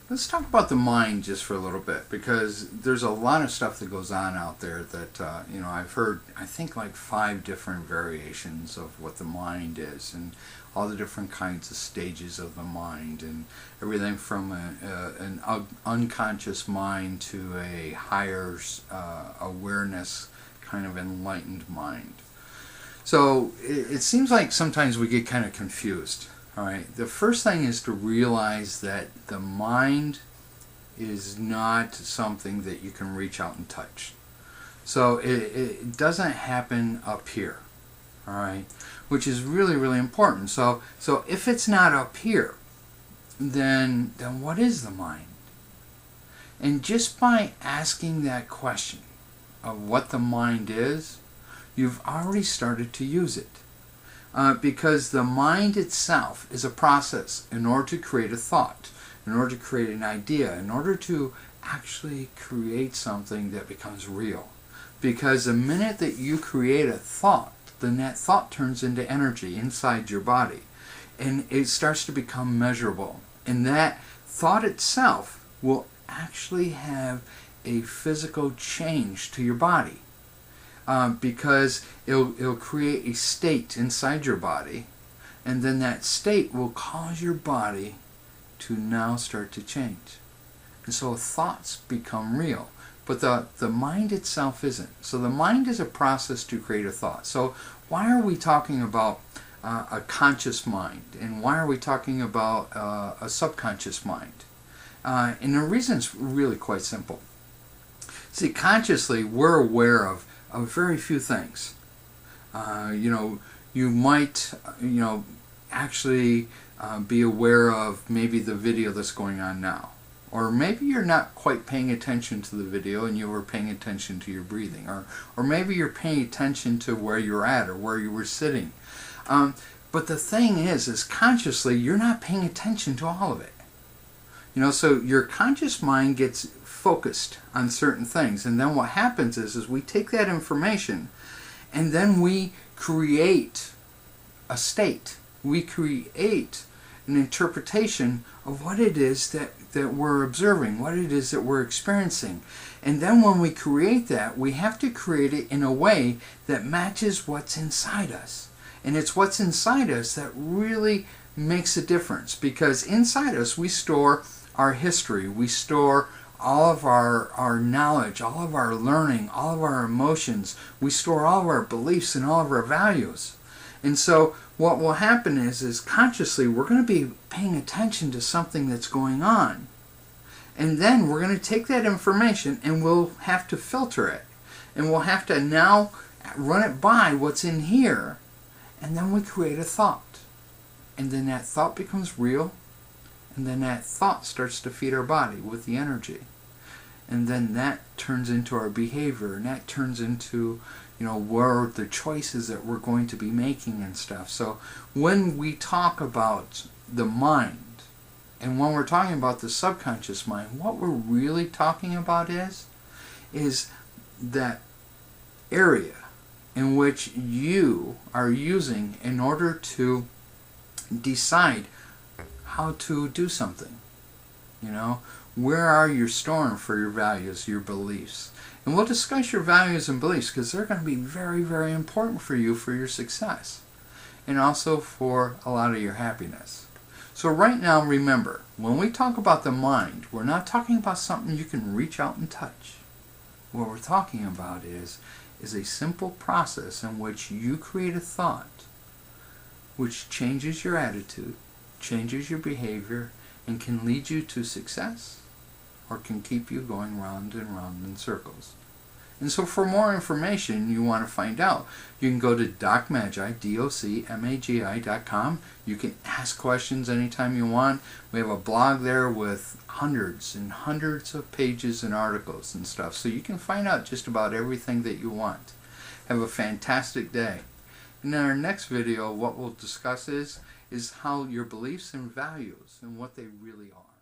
Let's talk about the mind just for a little bit, because there's a lot of stuff that goes on out there that I've heard. I think like 5 different variations of what the mind is, and all the different kinds of stages of the mind, and everything from an unconscious mind to a higher awareness, kind of enlightened mind. So it seems like sometimes we get kind of confused. All right. The first thing is to realize that the mind is not something that you can reach out and touch. So it doesn't happen up here. All right. Which is really, really important. So if it's not up here, then what is the mind? And just by asking that question of what the mind is, you've already started to use it. Because the mind itself is a process in order to create a thought, in order to create an idea, in order to actually create something that becomes real. Because the minute that you create a thought, then that thought turns into energy inside your body. And it starts to become measurable. And that thought itself will actually have a physical change to your body. Because it'll create a state inside your body, and then that state will cause your body to now start to change. And so thoughts become real, but the mind itself isn't. So the mind is a process to create a thought. So why are we talking about a conscious mind, and why are we talking about a subconscious mind? And the reason is really quite simple. See, consciously, we're aware of very few things. You might, actually be aware of maybe the video that's going on now. Or maybe you're not quite paying attention to the video and you were paying attention to your breathing. Or maybe you're paying attention to where you're at or where you were sitting. But the thing is consciously, you're not paying attention to all of it. So your conscious mind gets focused on certain things, and then what happens is we take that information and then we create a state. We create an interpretation of what it is that we're observing, what it is that we're experiencing. And then when we create that, we have to create it in a way that matches what's inside us. And it's what's inside us that really makes a difference, because inside us we store our history, we store all of our knowledge, all of our learning, all of our emotions. We store all of our beliefs and all of our values. And so what will happen is consciously we're going to be paying attention to something that's going on. And then we're going to take that information and we'll have to filter it. And we'll have to now run it by what's in here. And then we create a thought. And then that thought becomes real. And then that thought starts to feed our body with the energy. And then that turns into our behavior. And that turns into, where the choices that we're going to be making and stuff. So when we talk about the mind, and when we're talking about the subconscious mind, what we're really talking about is that area in which you are using in order to decide how to do something. Where are you storing for your values, your beliefs? And we'll discuss your values and beliefs, because they're going to be very, very important for you, for your success, and also for a lot of your happiness. So right now, remember, when we talk about the mind, we're not talking about something you can reach out and touch. What we're talking about is a simple process in which you create a thought which changes your attitude, changes your behavior, and can lead you to success, or can keep you going round and round in circles. And so for more information you want to find out, you can go to DocMagi, DocMagi.com. You can ask questions anytime you want. We have a blog there with hundreds and hundreds of pages and articles and stuff, so you can find out just about everything that you want. Have a fantastic day. In our next video, what we'll discuss is how your beliefs and values and what they really are.